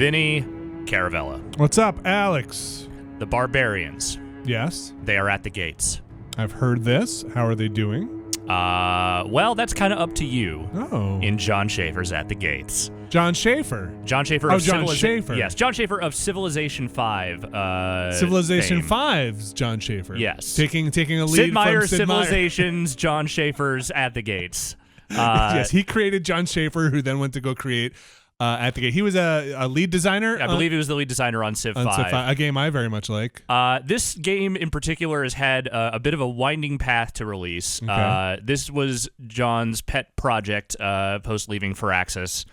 Vinny, Caravella. What's up, Alex? The barbarians. Yes? They are at the gates. I've heard this. How are they doing? Well, that's kind of up to you. Oh. In Jon Shafer's At the Gates. Jon Shafer. Jon Shafer. Oh, of Jon Shafer. Yes, Jon Shafer of Civilization 5. Civilization fame. 5's Jon Shafer. Yes. Taking a lead Sid Meier from Sid Civilization's Jon Shafer's At the Gates. Yes, he created Jon Shafer, who then went to go create At the Gate. He was a lead designer. I believe he was the lead designer on Civ 5. A game I very much like. This game in particular has had a bit of a winding path to release. Okay. This was John's pet project post leaving Firaxis.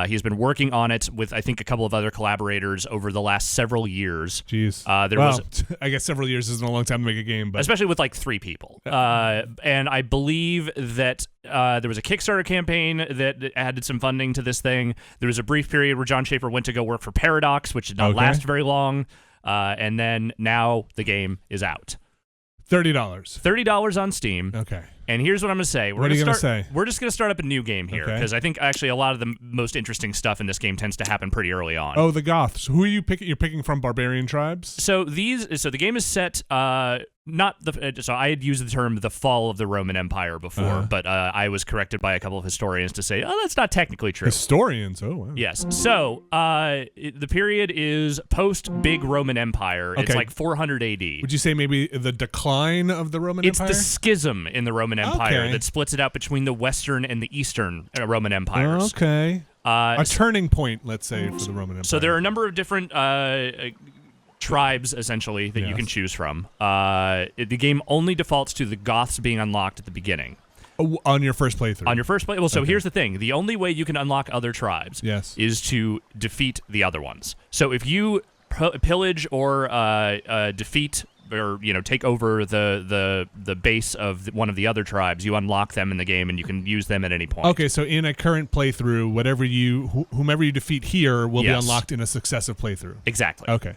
He's been working on it with, I think, a couple of other collaborators over the last several years. Jeez. I guess several years isn't a long time to make a game, but especially with like 3 people. And I believe that there was a Kickstarter campaign that added some funding to this thing. There was a brief period where Jon Shafer went to go work for Paradox, which did not last very long. And then now the game is out. $30. $30 on Steam. Okay. And here's what I'm going to say. What are you going to say? We're just going to start up a new game here because I think actually a lot of the most interesting stuff in this game tends to happen pretty early on. Oh, the Goths. Who are you picking? You're picking from barbarian tribes? So the game is set so I had used the term the fall of the Roman Empire before, but I was corrected by a couple of historians to say, oh, that's not technically true. Historians? Oh, wow. Yes. So the period is post-Big Roman Empire. Okay. It's like 400 AD. Would you say maybe the decline of the Roman Empire? It's the schism in the Roman Empire that splits it out between the Western and the Eastern Roman Empires. Okay. A turning point, let's say, for the Roman Empire. So there are a number of different tribes, essentially, that you can choose from. The game only defaults to the Goths being unlocked at the beginning. On your first playthrough? On your first playthrough. Well, so here's the thing. The only way you can unlock other tribes is to defeat the other ones. So if you pillage or defeat or take over the base of one of the other tribes, you unlock them in the game and you can use them at any point. Okay, so in a current playthrough, whomever you defeat here will be unlocked in a successive playthrough. Exactly. Okay.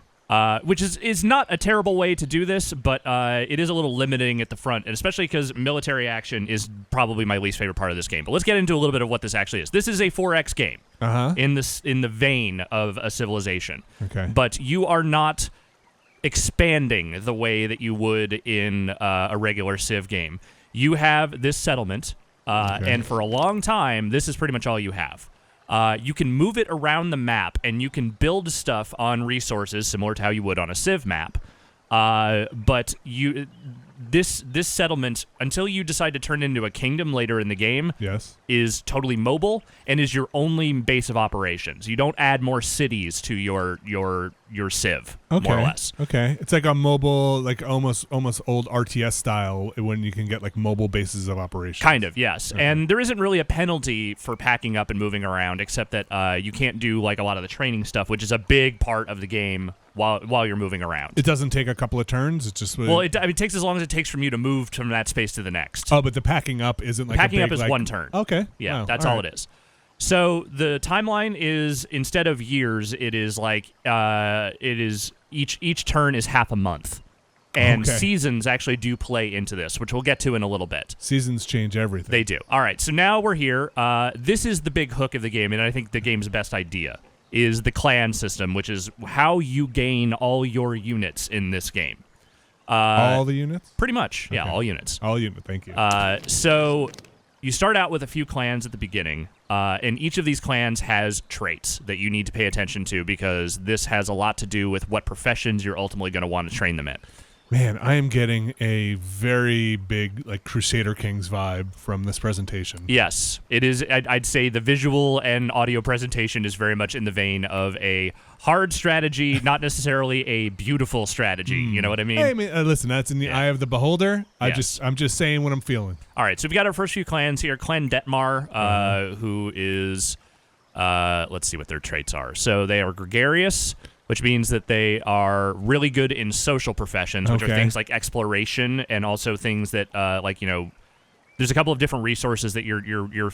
Which is not a terrible way to do this, but it is a little limiting at the front, and especially because military action is probably my least favorite part of this game. But let's get into a little bit of what this actually is. This is a 4X game in the vein of a Civilization. Okay. But you are not expanding the way that you would in a regular Civ game. You have this settlement, and for a long time, this is pretty much all you have. You can move it around the map, and you can build stuff on resources similar to how you would on a Civ map. But this settlement, until you decide to turn it into a kingdom later in the game, is totally mobile and is your only base of operations. You don't add more cities to your Civ, more or less. Okay, it's like a mobile, like almost old RTS style when you can get like mobile bases of operations. Kind of, yes. Okay. And there isn't really a penalty for packing up and moving around, except that you can't do like a lot of the training stuff, which is a big part of the game while you're moving around. It doesn't take a couple of turns. It's just it takes as long as it takes from you to move from that space to the next. Oh, but the packing up isn't like packing up is one turn. Okay, yeah, that's all it is. So the timeline is, instead of years, it is like each turn is half a month, and seasons actually do play into this, which we'll get to in a little bit. Seasons change everything. They do. All right, so now we're here. This is the big hook of the game, and I think the game's best idea is the clan system, which is how you gain all your units in this game. All the units? Pretty much, yeah, all units. All units, thank you. So you start out with a few clans at the beginning, and each of these clans has traits that you need to pay attention to because this has a lot to do with what professions you're ultimately going to want to train them in. Man, I am getting a very big like Crusader Kings vibe from this presentation. Yes, it is. I'd say the visual and audio presentation is very much in the vein of a hard strategy, not necessarily a beautiful strategy. You know what I mean? Hey, listen, that's in the eye of the beholder. I'm just saying what I'm feeling. All right, so we've got our first few clans here. Clan Detmar, who is, let's see what their traits are. So they are gregarious, which means that they are really good in social professions, which are things like exploration and also things that, there's a couple of different resources that you're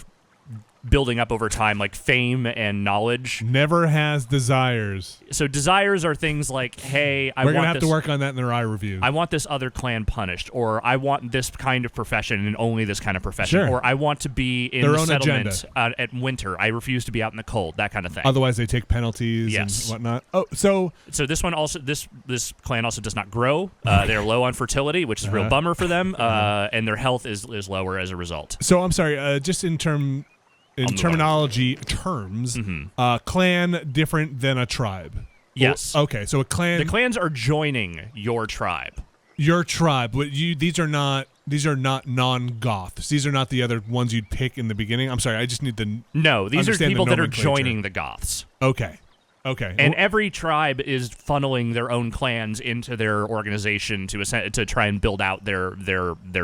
building up over time, like fame and knowledge. Never has desires. So desires are things like, hey, We're going to have to work on that in their eye review. I want this other clan punished, or I want this kind of profession and only this kind of profession, Sure. or I want to be in their the own settlement at winter. I refuse to be out in the cold, that kind of thing. Otherwise, they take penalties Yes. and whatnot. Oh, so this one also, this clan also does not grow. They're low on fertility, which is a real bummer for them, and their health is lower as a result. So I'm sorry, just in terminology terms, clan different than a tribe. Yes. Okay, so a clan. The clans are joining your tribe. Your tribe. These are not non-goths. These are not the other ones you'd pick in the beginning. I'm sorry, I just need to. No, these are people that are nomenclature. joining the Goths. Okay. And every tribe is funneling their own clans into their organization to try and build out their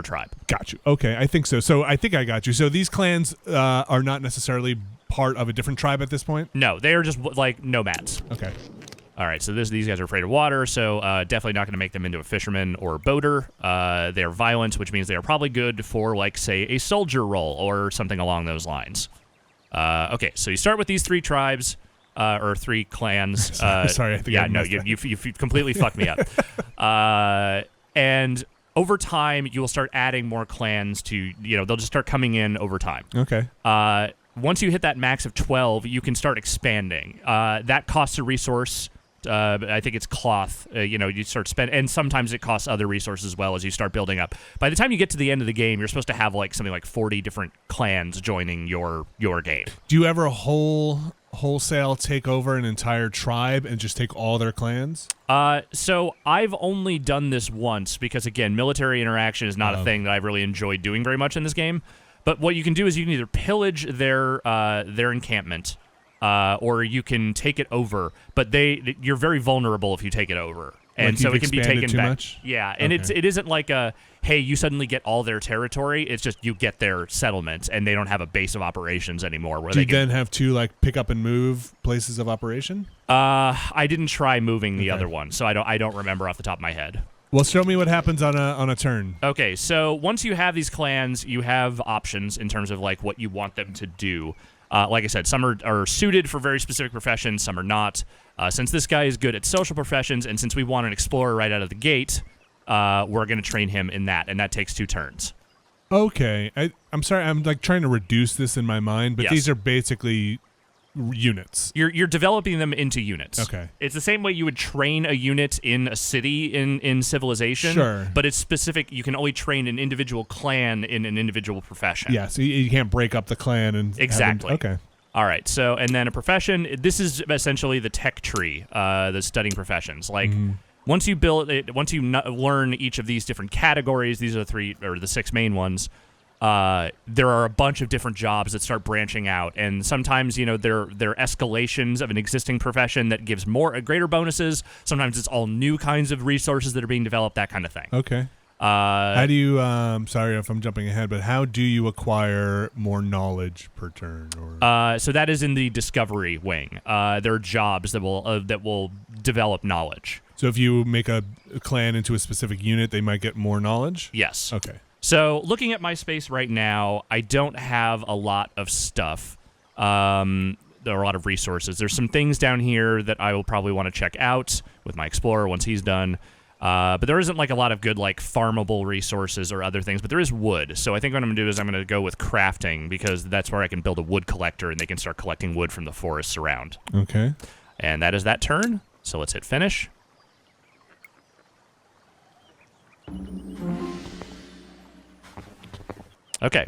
tribe. Got you. Okay, I think so. So I think I got you. So these clans are not necessarily part of a different tribe at this point? No, they are just like nomads. Okay. All right, so these guys are afraid of water, so definitely not going to make them into a fisherman or a boater. They are violent, which means they are probably good for, like, say, a soldier role or something along those lines. Okay, so you start with these three tribes. Or three clans. Sorry, I think you completely fucked me up. And over time, you will start adding more clans to, they'll just start coming in over time. Okay. Once you hit that max of 12, you can start expanding. That costs a resource. I think it's cloth. You start spending, and sometimes it costs other resources as well as you start building up. By the time you get to the end of the game, you're supposed to have like something like 40 different clans joining your game. Do you ever wholesale take over an entire tribe and just take all their clans? So I've only done this once because, again, military interaction is not a thing that I've really enjoyed doing very much in this game. But what you can do is you can either pillage their encampment, or you can take it over. But you're very vulnerable if you take it over, and so it can be taken too back. Much? Yeah, and it isn't like hey, you suddenly get all their territory. It's just you get their settlement, and they don't have a base of operations anymore. Where do you then have to like pick up and move places of operation? I didn't try moving the other one, so I don't remember off the top of my head. Well, show me what happens on a turn. Okay, so once you have these clans, you have options in terms of like what you want them to do. Like I said, some are suited for very specific professions, some are not. Since this guy is good at social professions, and since we want an explorer right out of the gate, we're going to train him in that, and that takes 2 turns. Okay. I'm sorry, I'm like trying to reduce this in my mind, but these are basically units. You're developing them into units. Okay. It's the same way you would train a unit in a city in Civilization. Sure. But it's specific. You can only train an individual clan in an individual profession. Yeah, so you can't break up the clan and exactly. Okay. All right. So, and then a profession. This is essentially the tech tree, the studying professions. Like once you build it, once you learn each of these different categories, these are the 6 main ones. There are a bunch of different jobs that start branching out, and sometimes they're escalations of an existing profession that gives greater bonuses. Sometimes it's all new kinds of resources that are being developed, that kind of thing. Okay. How do you? Sorry if I'm jumping ahead, but how do you acquire more knowledge per turn? Or so that is in the discovery wing. There are jobs that will develop knowledge. So if you make a clan into a specific unit, they might get more knowledge? Yes. Okay. So looking at my space right now, I don't have a lot of stuff. There are a lot of resources. There's some things down here that I will probably want to check out with my explorer once he's done. But there isn't like a lot of good like farmable resources or other things, but there is wood. So I think what I'm going to do is I'm going to go with crafting because that's where I can build a wood collector and they can start collecting wood from the forests around. Okay. And that is that turn. So let's hit finish. Okay.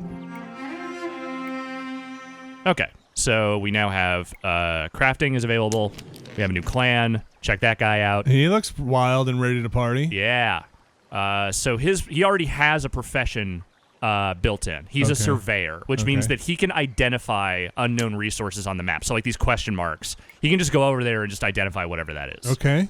Okay. So we now have crafting is available. We have a new clan. Check that guy out. He looks wild and ready to party. Yeah. So he already has a profession built in. He's a surveyor, which means that he can identify unknown resources on the map. So like these question marks, he can just go over there and just identify whatever that is. Okay.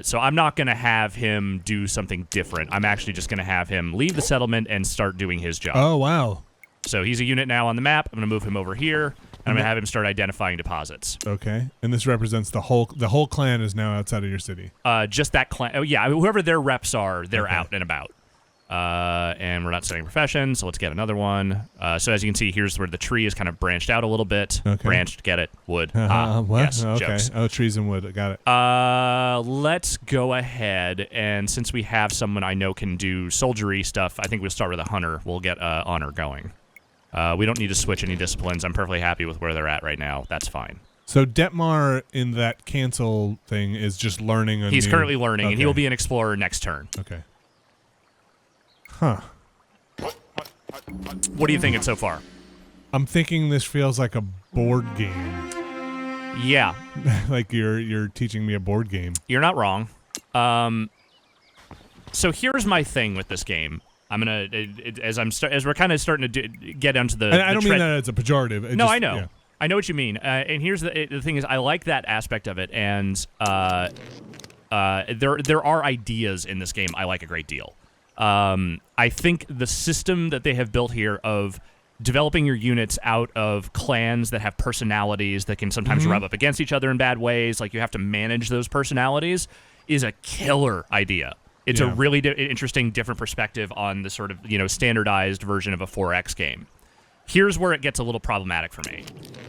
So I'm not going to have him do something different. I'm actually just going to have him leave the settlement and start doing his job. Oh, wow. So he's a unit now on the map. I'm going to move him over here. And I'm going to have him start identifying deposits. Okay. And this represents the whole clan is now outside of your city. Just that clan. Oh, yeah. Whoever their reps are, they're out and about. And we're not setting profession, so let's get another one. So as you can see, here's where the tree is kind of branched out a little bit. Okay. Branched, get it? Wood. What? Yes, Okay. jokes. Oh, trees and wood. Got it. Let's go ahead, and since we have someone I know can do soldiery stuff, I think we'll start with a hunter. We'll get honor going. We don't need to switch any disciplines. I'm perfectly happy with where they're at right now. That's fine. So Detmar in that cancel thing is just learning. He's currently learning, okay. and he will be an explorer next turn. Okay. Huh. What are you thinking so far? I'm thinking this feels like a board game. Yeah. Like you're teaching me a board game. You're not wrong. So here's my thing with this game. I'm gonna as we're kind of starting to get onto the. And I don't mean that as a pejorative. No, I know. Yeah. I know what you mean. And here's the thing is, I like that aspect of it, and there are ideas in this game I like a great deal. I think the system that they have built here of developing your units out of clans that have personalities that can sometimes rub up against each other in bad ways, like you have to manage those personalities, is a killer idea. It's a really interesting, different perspective on the sort of, standardized version of a 4X game. Here's where it gets a little problematic for me,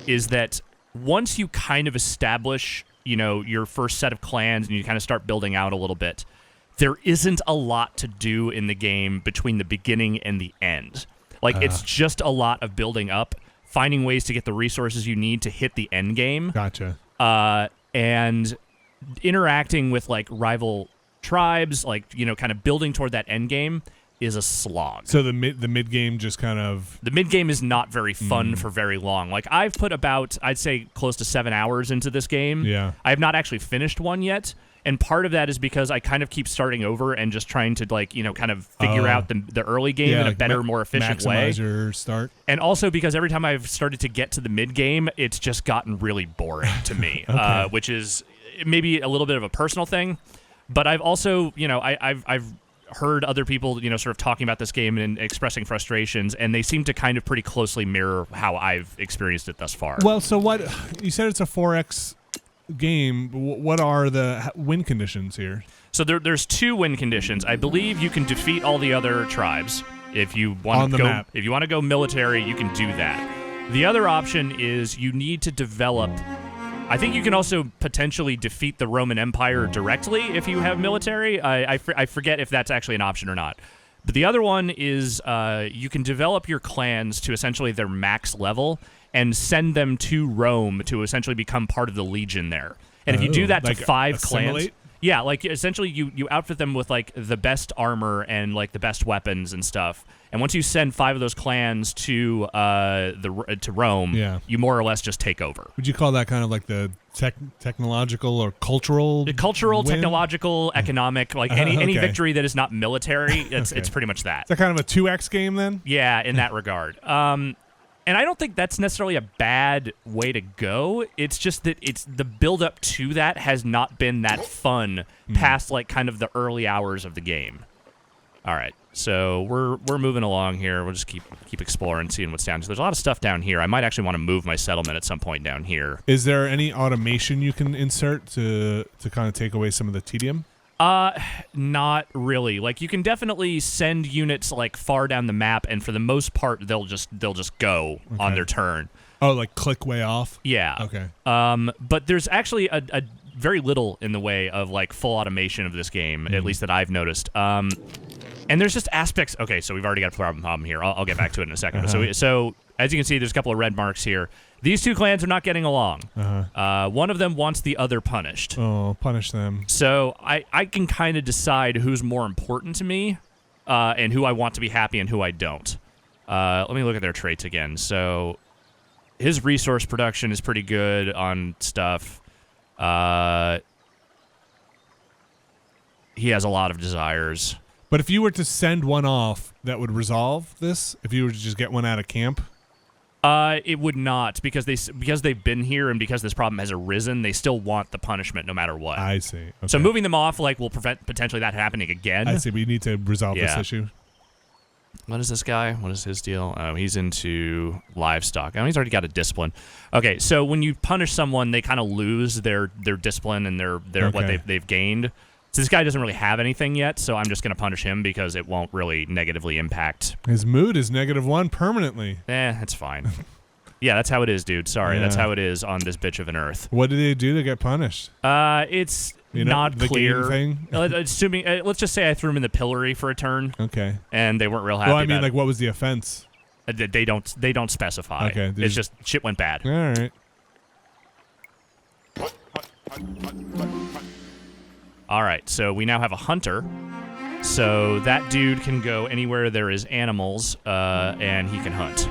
is that once you kind of establish, your first set of clans and you kind of start building out a little bit, there isn't a lot to do in the game between the beginning and the end. Like, it's just a lot of building up, finding ways to get the resources you need to hit the end game. Gotcha. And interacting with, like, rival tribes, like, kind of building toward that end game is a slog. So the mid game just kind of... The mid game is not very fun for very long. Like, I've put about, I'd say, close to 7 hours into this game. Yeah. I have not actually finished one yet. And part of that is because I kind of keep starting over and just trying to, like, kind of figure out the early game in a better, more efficient way. Maximize your start. And also because every time I've started to get to the mid game, it's just gotten really boring to me, Okay. Which is maybe a little bit of a personal thing. But I've also, I've heard other people, sort of talking about this game and expressing frustrations, and they seem to kind of pretty closely mirror how I've experienced it thus far. Well, so what you said, it's a 4X game. What are the win conditions here? So there's 2 win conditions. I believe you can defeat all the other tribes if you want to go. Map. If you want to go military, you can do that. The other option is you need to develop. I think you can also potentially defeat the Roman Empire directly if you have military. I forget if that's actually an option or not. But the other one is you can develop your clans to essentially their max level and send them to Rome to essentially become part of the legion there. And if you do that like to 5 assimilate? clans... Yeah, like essentially you outfit them with like the best armor and like the best weapons and stuff. And once you send 5 of those clans to Rome, you more or less just take over. Would you call that kind of like the technological or cultural? Cultural, win? technological, economic, like any okay. victory that is not military, it's pretty much that. Is that kind of a 2X game then? Yeah, in that regard. And I don't think that's necessarily a bad way to go. It's just that it's the build up to that has not been that fun past like kind of the early hours of the game. All right, so we're moving along here. We'll just keep exploring, seeing what's down. So there's a lot of stuff down here. I might actually want to move my settlement at some point down here. Is there any automation you can insert to kind of take away some of the tedium? Not really. Like, you can definitely send units like far down the map, and for the most part, they'll just go on their turn. Oh, like click way off? Yeah. Okay. But there's actually a very little in the way of like full automation of this game, at least that I've noticed. And there's just aspects. Okay, so we've already got a problem here. I'll get back to it in a second. So as you can see, there's a couple of red marks here. These 2 clans are not getting along. One of them wants the other punished. Oh, punish them. So I can kind of decide who's more important to me and who I want to be happy and who I don't. Let me look at their traits again. So his resource production is pretty good on stuff. He has a lot of desires. But if you were to send one off, that would resolve this? If you were to just get one out of camp? It would not, because they've been here and because this problem has arisen, they still want the punishment no matter what. I see. Okay. So moving them off will prevent potentially that happening again. I see. We need to resolve this issue. What is this guy? What is his deal? Oh, he's into livestock. Oh, he's already got a discipline. Okay, so when you punish someone, they kind of lose their discipline and their what they've gained. So this guy doesn't really have anything yet, so I'm just going to punish him because it won't really negatively impact. His mood is -1 permanently. It's fine. Yeah, that's how it is, dude. Sorry, that's Yeah. how it is on this bitch of an Earth. What did they do to get punished? It's not the clear. game thing? Assuming, let's just say I threw him in the pillory for a turn, Okay. and they weren't real happy. Well, I mean, about like, what was the offense? it. They don't specify. Okay, It's just shit went bad. All right. All right, so we now have a hunter. So that dude can go anywhere there is animals, and he can hunt.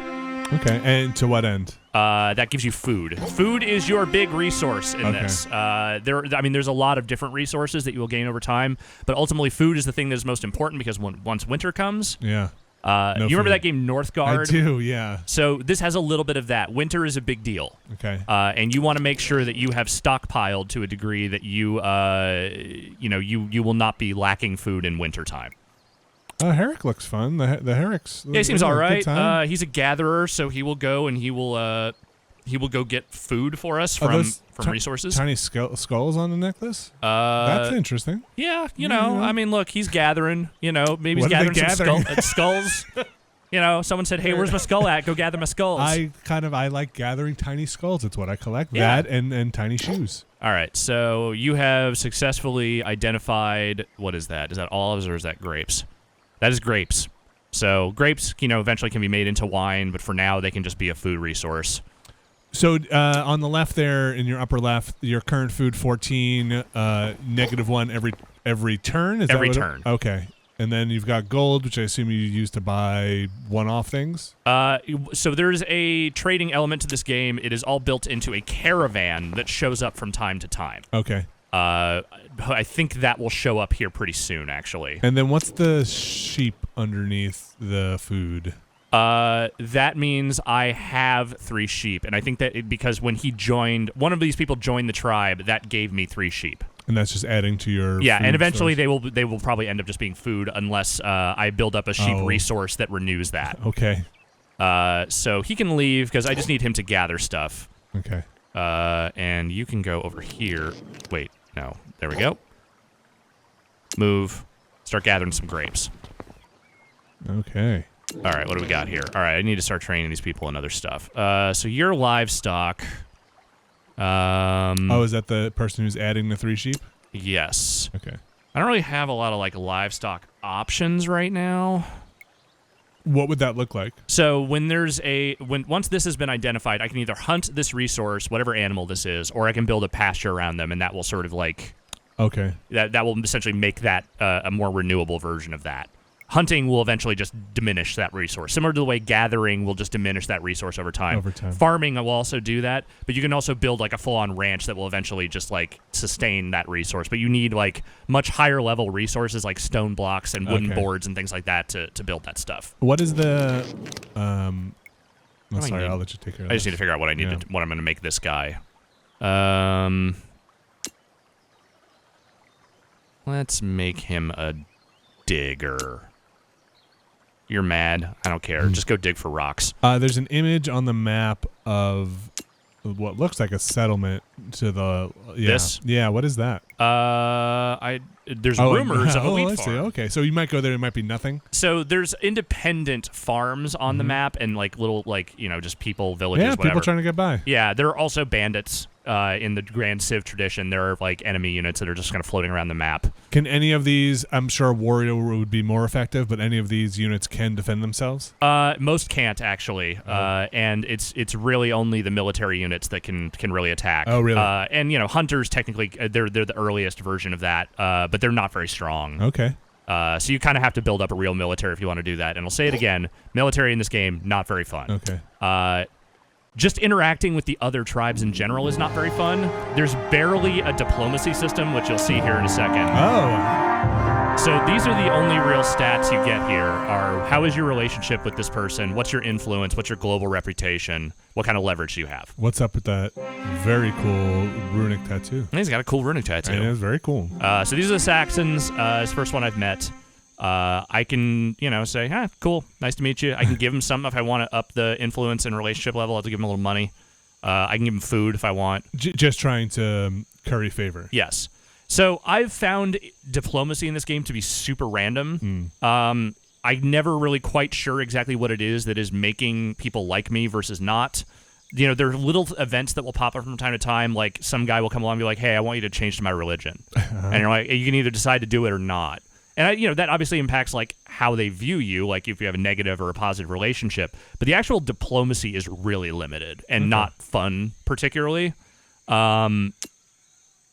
Okay, and to what end? That gives you food. Food is your big resource in this. There's a lot of different resources that you will gain over time, but ultimately food is the thing that is most important because once winter comes, Yeah. you remember that game Northgard? I do, yeah. So this has a little bit of that. Winter is a big deal. Okay. And you want to make sure that you have stockpiled to a degree that you will not be lacking food in wintertime. Herrick looks fun. The Herrick's. Yeah, he seems all right. He's a gatherer, so he will go and he will go get food for us from resources. Tiny skulls on the necklace? That's interesting. Yeah, I mean, look, he's gathering. Maybe he's What are they gathering some skulls. Someone said, "Hey, where's my skull at? Go gather my skulls." I like gathering tiny skulls. It's what I collect. Yeah. That and tiny shoes. All right, so you have successfully identified. What is that? Is that olives or is that grapes? That is grapes. So grapes, eventually can be made into wine, but for now they can just be a food resource. So on the left there, in your upper left, your current food 14, -1 every turn. Is Every that turn. Okay, and then you've got gold, which I assume you use to buy one-off things. So there's a trading element to this game. It is all built into a caravan that shows up from time to time. Okay. I think that will show up here pretty soon, actually. And then what's the sheep underneath the food? That means I have 3 sheep, and I think that because when one of these people joined the tribe, that gave me 3 sheep. And that's just adding to your yeah, food and eventually source. they will probably end up just being food unless I build up a sheep resource that renews that. Okay. So he can leave because I just need him to gather stuff. Okay. And you can go over here. Wait, no. There we go. Move. Start gathering some grapes. Okay. All right, what do we got here? All right, I need to start training these people in other stuff. So your livestock. Is that the person who's adding the 3 sheep? Yes. Okay. I don't really have a lot of livestock options right now. What would that look like? So once this has been identified, I can either hunt this resource, whatever animal this is, or I can build a pasture around them, and that will sort of Okay. that will essentially make that a more renewable version of that. Hunting will eventually just diminish that resource, similar to the way gathering will just diminish that resource over time. Farming will also do that, but you can also build a full-on ranch that will eventually just sustain that resource. But you need much higher level resources like stone blocks and wooden boards and things like that to build that stuff. What is the? Sorry, I'll let you take care of I just need to figure out what I need what I'm going to make this guy. Let's make him a digger. You're mad. I don't care. Just go dig for rocks. There's an image on the map of what looks like a settlement to the... This? Yeah, what is that? There's rumors of a wheat I farm. see. Okay, so you might go there, it might be nothing. So there's independent farms on the map and little just people, villages, whatever. People trying to get by. Yeah, there are also bandits in the Grand Civ tradition. There are enemy units that are just kind of floating around the map. Can any of these, I'm sure a warrior would be more effective, but any of these units can defend themselves? Most can't actually, and it's really only the military units that can really attack. Oh, really? And hunters technically they're the earliest version of that, but they're not very strong. Okay. So you kind of have to build up a real military if you want to do that. And I'll say it again, military in this game not very fun. Okay. Just interacting with the other tribes in general is not very fun. There's barely a diplomacy system, which you'll see here in a second. Oh. So these are the only real stats you get here are how is your relationship with this person? What's your influence? What's your global reputation? What kind of leverage do you have? What's up with that very cool runic tattoo? He's got a cool runic tattoo. It is very cool. So these are the Saxons. It's the first one I've met. I can, say, cool, nice to meet you. I can give him some if I want to up the influence and relationship level. I have to give him a little money. I can give him food if I want. Just trying to curry favor. Yes. So I've found diplomacy in this game to be super random. I'm never really quite sure exactly what it is that is making people like me versus not. You know, there are little events that will pop up from time to time, like some guy will come along and be like, hey, I want you to change to my religion. And you're like, you can either decide to do it or not. And, that obviously impacts, like, how they view you, like if you have a negative or a positive relationship. But the actual diplomacy is really limited and not fun, particularly.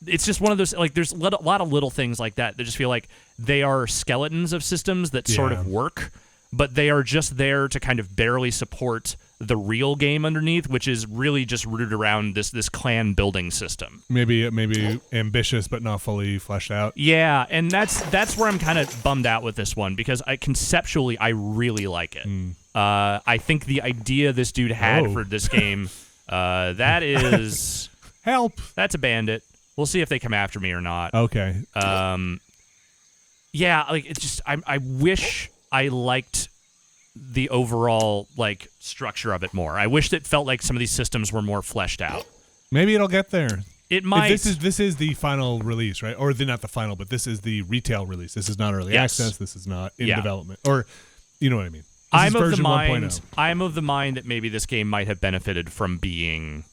It's just one of those, like, there's a lot of little things like that just feel like they are skeletons of systems that sort of work, but they are just there to kind of barely support the real game underneath, which is really just rooted around this clan building system. Maybe ambitious but not fully fleshed out. Yeah, and that's where I'm kind of bummed out with this one, because conceptually I really like it. I think the idea this dude had for this game, that is help. That's a bandit. We'll see if they come after me or not. Okay. Yeah, like it's just I wish I liked the overall like structure of it more. I wish it felt like some of these systems were more fleshed out. Maybe it'll get there. It might. This is the final release, right? Or not the final, but this is the retail release. This is not early access. This is not in development. Or you know what I mean. I'm of the mind that maybe this game might have benefited from being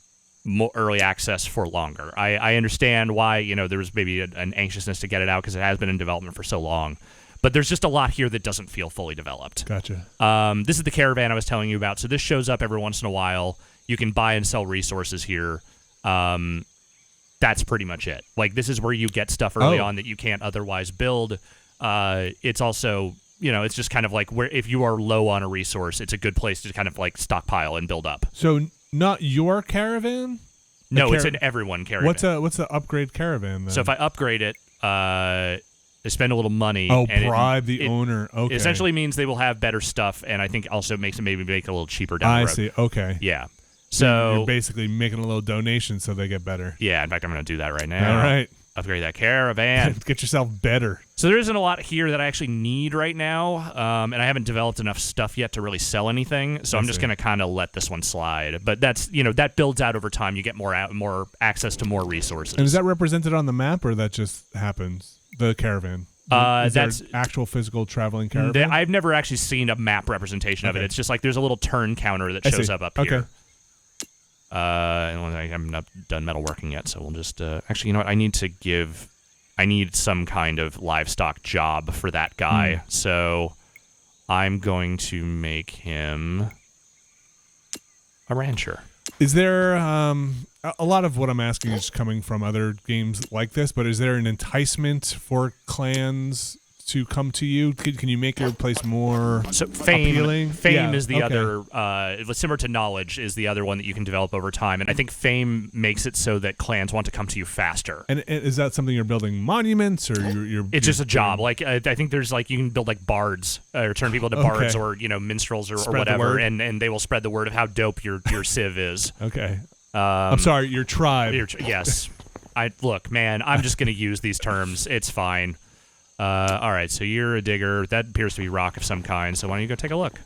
more early access for longer. I understand why there was maybe an anxiousness to get it out because it has been in development for so long. But there's just a lot here that doesn't feel fully developed. Gotcha. This is the caravan I was telling you about. So this shows up every once in a while. You can buy and sell resources here. That's pretty much it. Like, this is where you get stuff early on that you can't otherwise build. It's also, it's just kind of like where if you are low on a resource, it's a good place to kind of like stockpile and build up. So not your caravan? No, it's an everyone caravan. What's the upgrade caravan then? So if I upgrade it, they spend a little money. And bribe the owner. Okay. It essentially means they will have better stuff, and I think also makes it maybe make it a little cheaper down the road. I see. Okay. Yeah. So you're basically making a little donation so they get better. Yeah. In fact, I'm going to do that right now. All right. Upgrade that caravan. Get yourself better. So there isn't a lot here that I actually need right now, and I haven't developed enough stuff yet to really sell anything. So I'm just going to kind of let this one slide. But that's that builds out over time. You get more access to more resources. And is that represented on the map, or that just happens? The caravan. That's actual physical traveling caravan. I've never actually seen a map representation of it. It's just like there's a little turn counter that shows up here. Okay. And I haven't done metalworking yet, so we'll just actually, you know what? I need some kind of livestock job for that guy. So I'm going to make him a rancher. Is there a lot of what I'm asking is coming from other games like this, but is there an enticement for clans to come to you? Can you make your place more appealing? Fame is the other, similar to knowledge, is the other one that you can develop over time. And I think fame makes it so that clans want to come to you faster. And is that something you're building monuments, or you're It's just a job. Like I think there's you can build like bards, or turn people into bards, or minstrels, or whatever, and they will spread the word of how dope your civ is. Okay. I'm sorry, your tribe. Yes. Look, man, I'm just going to use these terms. It's fine. All right, so you're a digger. That appears to be rock of some kind, so why don't you go take a look?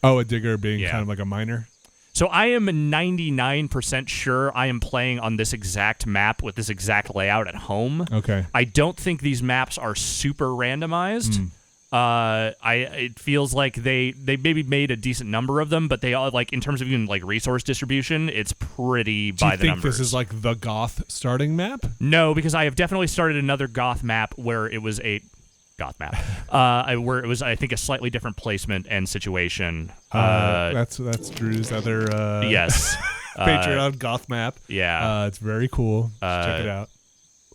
Oh, a digger being kind of like a miner? So I am 99% sure I am playing on this exact map with this exact layout at home. Okay. I don't think these maps are super randomized. It feels like they maybe made a decent number of them, but they all, like, in terms of even like resource distribution, it's pretty by the numbers. Do you think this is like the Goth starting map? No, because I have definitely started another Goth map where it was a Goth map, where it was, I think, a slightly different placement and situation. That's Drew's other yes Patreon Goth map. Yeah, it's very cool. Check it out.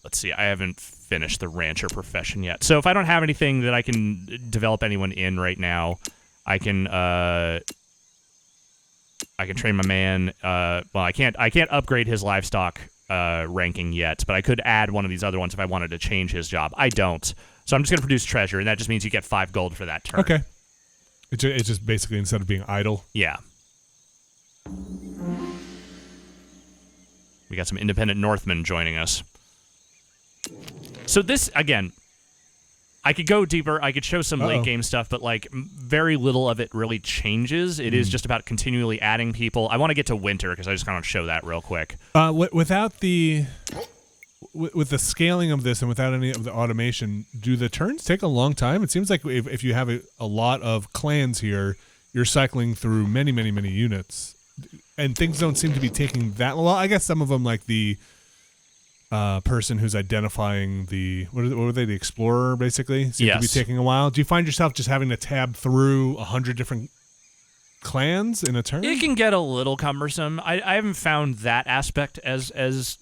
Let's see. I haven't finished the rancher profession yet. So if I don't have anything that I can develop anyone in right now, I can train my man. Well, I can't upgrade his livestock ranking yet, but I could add one of these other ones if I wanted to change his job. I don't. So I'm just going to produce treasure, and that just means you get 5 gold for that turn. Okay. It's just basically instead of being idle. Yeah. We got some independent Northmen joining us. So this, again, I could go deeper. I could show some late game stuff, but like very little of it really changes. It is just about continually adding people. I want to get to winter because I just kind of show that real quick. Without the with the scaling of this and without any of the automation, do the turns take a long time? It seems like if you have a lot of clans here, you're cycling through many, many, many units, and things don't seem to be taking that long. Well, I guess some of them, like the person who's identifying what were they? The explorer, basically, seem to be taking a while. Do you find yourself just having to tab through 100 different clans in a turn? It can get a little cumbersome. I haven't found that aspect as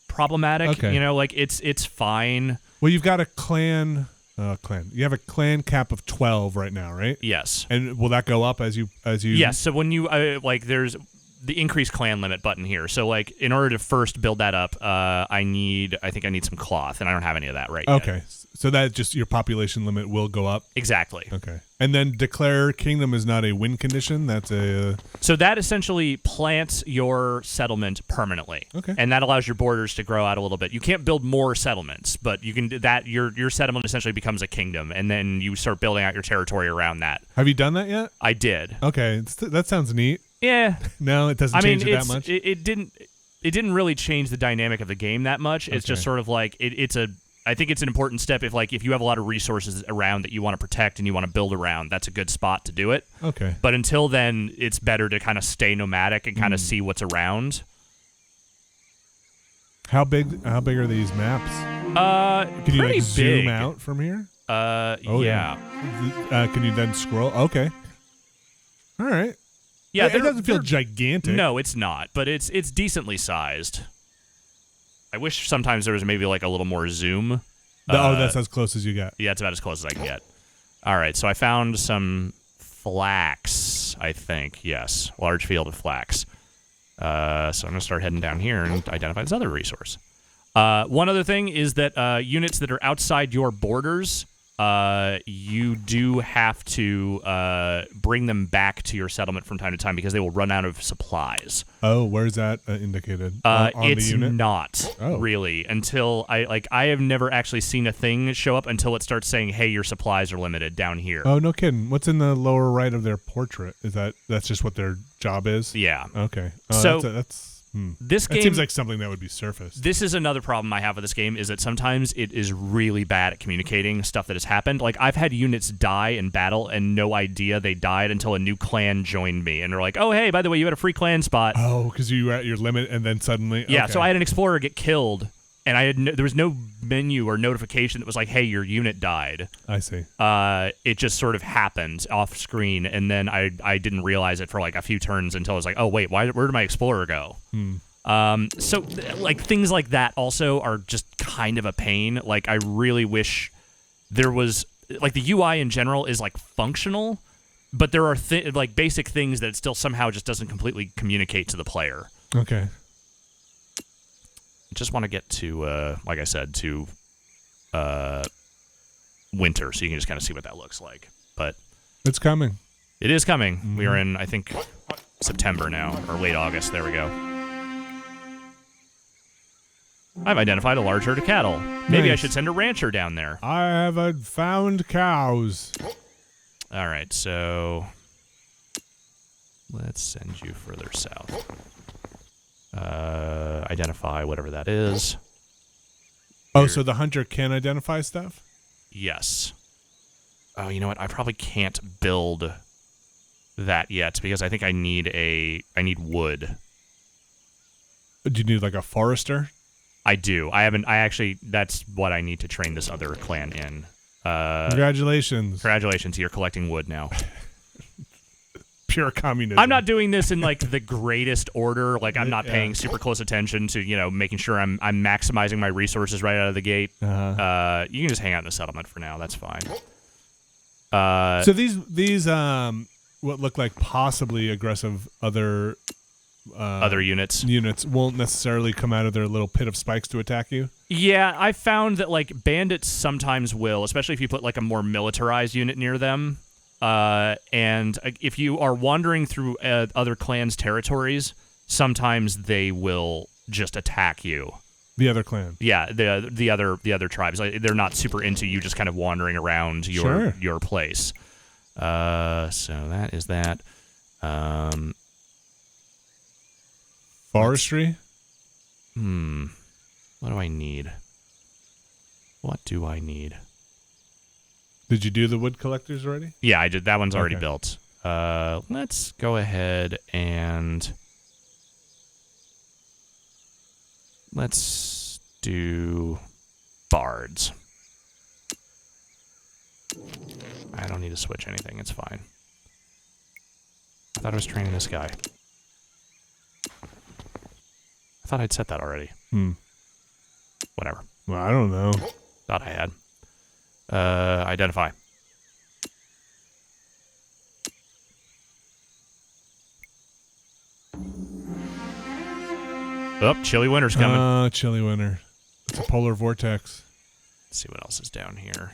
problematic. Okay. You know, like it's fine. Well, you've got a clan. You have a clan cap of 12 right now, right? Yes. And will that go up as you? Yes. So when you there's the increased clan limit button here. So like in order to first build that up, I think I need some cloth, and I don't have any of that right yet. Okay. So that just your population limit will go up. Exactly. Okay. And then declare kingdom is not a win condition. That's a. So that essentially plants your settlement permanently. Okay. And that allows your borders to grow out a little bit. You can't build more settlements, but you can do that. Your settlement essentially becomes a kingdom, and then you start building out your territory around that. Have you done that yet? I did. Okay. That sounds neat. Yeah. No, it doesn't change it that much. It didn't really change the dynamic of the game that much. It's just sort of like I think it's an important step if you have a lot of resources around that you want to protect and you want to build around. That's a good spot to do it. Okay. But until then, it's better to kind of stay nomadic and kind of see what's around. How big are these maps? Can you pretty zoom big. out from here? Yeah. Can you then scroll? Okay. All right. Yeah, it doesn't feel gigantic. No, it's not, but it's decently sized. I wish sometimes there was maybe like a little more zoom. That's as close as you got. Yeah, it's about as close as I can get. All right, so I found some flax, I think. Yes, large field of flax. So I'm going to start heading down here and identify this other resource. One other thing is that units that are outside your borders, you do have to bring them back to your settlement from time to time because they will run out of supplies. Oh, where's that indicated? On it's the unit? not really until I have never actually seen a thing show up until it starts saying, "Hey, your supplies are limited down here." Oh, no kidding. What's in the lower right of their portrait? That's just what their job is? Yeah. Okay. So that's this game that seems like something that would be surfaced. This is another problem I have with this game is that sometimes it is really bad at communicating stuff that has happened. Like I've had units die in battle and no idea they died until a new clan joined me and they're like, "Oh, hey, by the way, you had a free clan spot." Oh, because you were at your limit and then suddenly. Yeah. Okay. So I had an explorer get killed, and there was no menu or notification that was like, "Hey, your unit died." I see. It just sort of happened off screen, and then I didn't realize it for like a few turns until I was like, "Oh wait, where did my explorer go?" So like things like that also are just kind of a pain. Like I really wish there was like the UI in general is like functional, but there are like basic things that it still somehow just doesn't completely communicate to the player. Okay. Just want to get to like I said to winter, so you can just kind of see what that looks like. But it's coming. It is coming. Mm-hmm. We are in, I think, September now, or late August. There we go. I've identified a large herd of cattle. Maybe I should send a rancher down there. I have found cows. All right, so let's send you further south. Identify whatever that is. Oh, so the hunter can identify stuff? Yes. Oh, you know what? I probably can't build that yet because I think I need wood. Do you need like a forester? I do. That's what I need to train this other clan in. Congratulations. Congratulations, you're collecting wood now. Pure communism. I'm not doing this in like the greatest order. Like I'm not paying super close attention to, making sure I'm maximizing my resources right out of the gate. Uh-huh. You can just hang out in the settlement for now. That's fine. So these what look like possibly aggressive other units won't necessarily come out of their little pit of spikes to attack you? Yeah, I found that like bandits sometimes will, especially if you put like a more militarized unit near them. And if you are wandering through other clans' territories, sometimes they will just attack you. The other clan. Yeah, the other tribes. Like, they're not super into you just kind of wandering around your place. So that is that. Forestry? What do I need? What do I need? Did you do the wood collectors already? Yeah, I did. That one's already Okay. built. Let's go ahead and let's do bards. I don't need to switch anything. It's fine. I thought I was training this guy. I thought I'd set that already. Whatever. Well, I don't know. Thought I had. Identify. Oh, chilly winter's coming. Chilly winter. It's a polar vortex. Let's see what else is down here.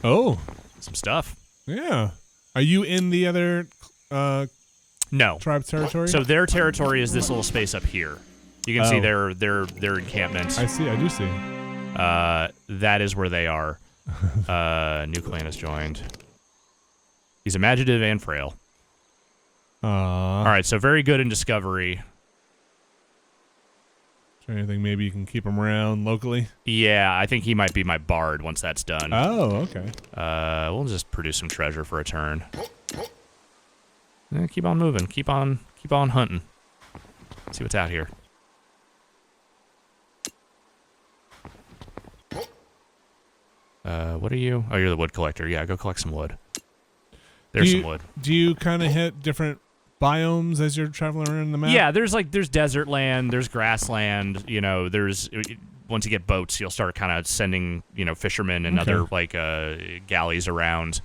Oh. Some stuff. Yeah. Are you in the other No. tribe's territory? So their territory is this little space up here. You can see their encampment. I see. I do see. That is where they are. New clan has joined. He's imaginative and frail. All right, so very good in discovery. Is there anything maybe you can keep him around locally? Yeah, I think he might be my bard once that's done. Oh, okay. We'll just produce some treasure for a turn. Keep on moving. Keep on hunting. See what's out here. What are you? Oh, you're the wood collector. Yeah, go collect some wood. There's some wood. Do you kind of hit different biomes as you're traveling around the map? Yeah, there's desert land, there's grassland. You know, there's once you get boats, you'll start kind of sending fishermen and other galleys around.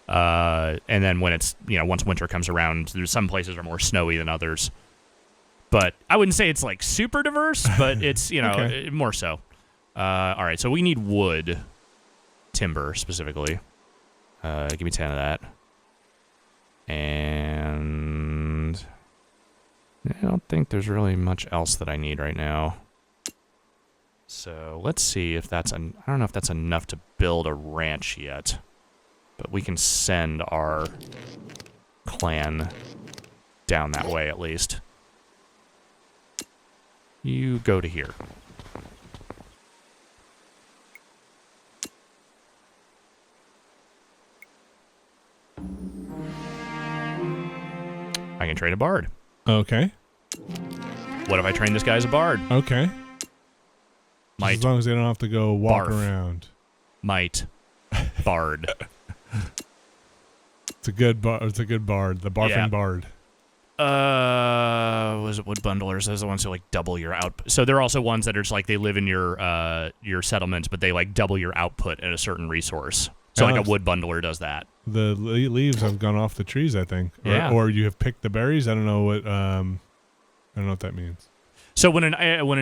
And then when it's once winter comes around, there's some places are more snowy than others. But I wouldn't say it's like super diverse, but it's more so. All right, so we need wood, timber specifically. Give me 10 of that. And I don't think there's really much else that I need right now. So let's see if that's I don't know if that's enough to build a ranch yet. But we can send our clan down that way at least. You go to here. I can train a bard. Okay. What if I train this guy as a bard? Okay. Might. As long as they don't have to go walk Barf. around. Might. Bard. It's a good It's a good bard. The barfing bard. Was it wood bundlers? Those are the ones who double your output. So they're also ones that are just they live in your settlement, but they double your output at a certain resource. So a wood bundler does that. The leaves have gone off the trees, I think. Or you have picked the berries. I don't know what that means. So when an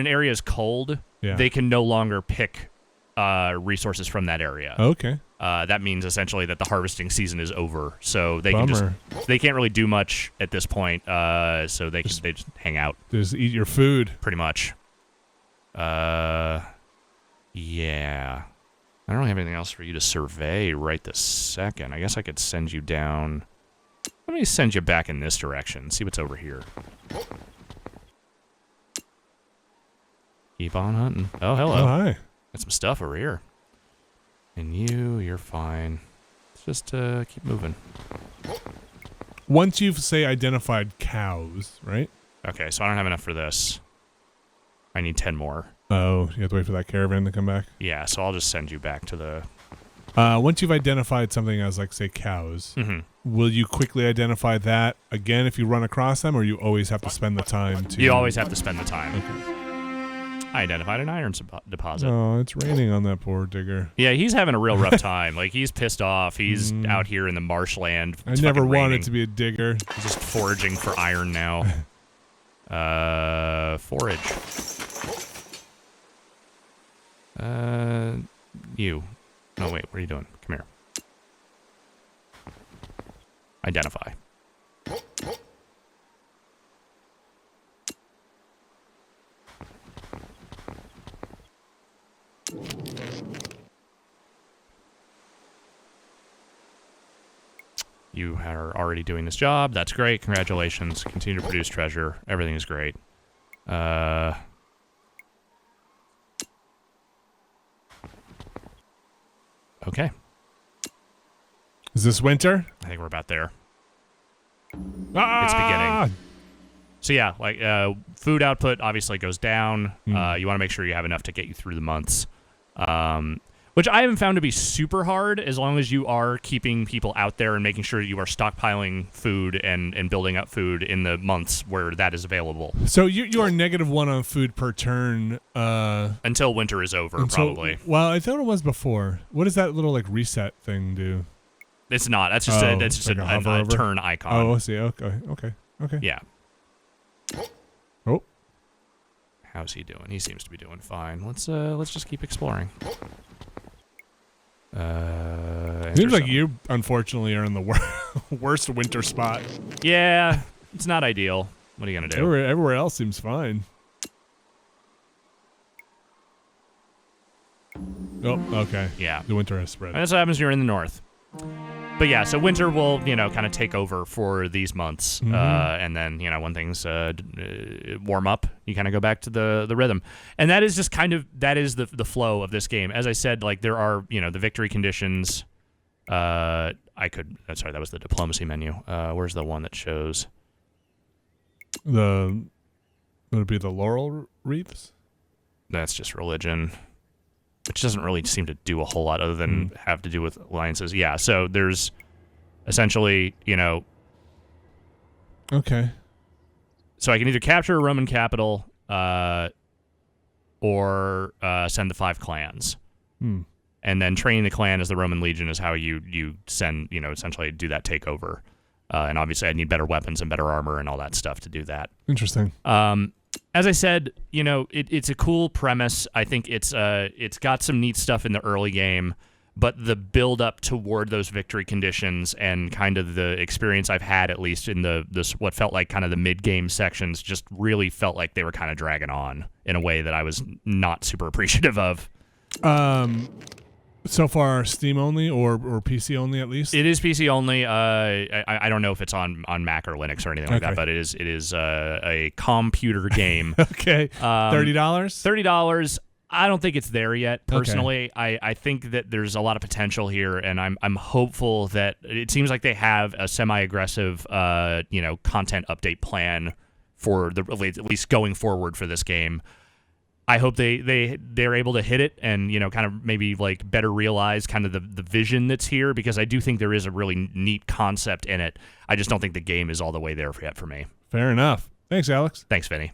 area is cold, they can no longer pick resources from that area. Okay. That means essentially that the harvesting season is over. So they they can't really do much at this point. So they just hang out. Just eat your food. Pretty much. Yeah. I don't have anything else for you to survey right this second. I guess I could send you down. Let me send you back in this direction. See what's over here. Keep on hunting. Oh, hello. Oh, hi. Got some stuff over here. And you're fine. Let's just keep moving. Once you've, say, identified cows, right? Okay, so I don't have enough for this. I need 10 more. Oh, you have to wait for that caravan to come back? Yeah, so I'll just send you back to the... Once you've identified something as, say, cows, will you quickly identify that again if you run across them, or you always have to spend the time to... You always have to spend the time. Okay. I identified an iron deposit. Oh, it's raining on that poor digger. Yeah, he's having a real rough time. He's pissed off. He's out here in the marshland. I never wanted to be a digger. He's just foraging for iron now. Forage. You. No, wait, what are you doing? Come here. Identify. You are already doing this job. That's great. Congratulations. Continue to produce treasure. Everything is great. Okay. Is this winter? I think we're about there. Ah! It's beginning. So yeah, like food output obviously goes down. You want to make sure you have enough to get you through the months, which I haven't found to be super hard as long as you are keeping people out there and making sure you are stockpiling food and building up food in the months where that is available. So you are -1 on food per turn until winter is over, probably. Well, I thought it was before. What does that little like reset thing do? It's not. That's just like a turn icon. Oh, I see. Okay. Yeah. Oh. How's he doing? He seems to be doing fine. Let's just keep exploring. Seems like you, unfortunately, are in the worst winter spot. Yeah, it's not ideal. What are you gonna do? Everywhere else seems fine. Oh, okay. Yeah. The winter has spread. And that's what happens when you're in the north. But yeah, so winter will, kind of take over for these months, and then, when things warm up, you kind of go back to the rhythm, and that is just that is the flow of this game. As I said, like there are, the victory conditions. Sorry, that was the diplomacy menu. Where's the one that shows? Would it be the laurel wreaths? That's just religion, which doesn't really seem to do a whole lot other than have to do with alliances. Yeah, so there's essentially, Okay. So I can either capture a Roman capital or send the 5 clans. And then training the clan as the Roman Legion is how you send, essentially do that takeover. And obviously I need better weapons and better armor and all that stuff to do that. Interesting. As I said, it's a cool premise. I think it's got some neat stuff in the early game, but the build up toward those victory conditions and kind of the experience I've had, at least in what felt like kind of the mid game sections, just really felt like they were kind of dragging on in a way that I was not super appreciative of. So far, Steam only or PC only at least? It is PC only. I don't know if it's on Mac or Linux or anything like that, but it is a computer game. Okay. $30? $30. I don't think it's there yet, personally. Okay. I think that there's a lot of potential here, and I'm hopeful that it seems like they have a semi-aggressive content update plan for at least going forward for this game. I hope they're able to hit it and, kind of maybe like better realize kind of the vision that's here, because I do think there is a really neat concept in it. I just don't think the game is all the way there yet for me. Fair enough. Thanks, Alex. Thanks, Vinny.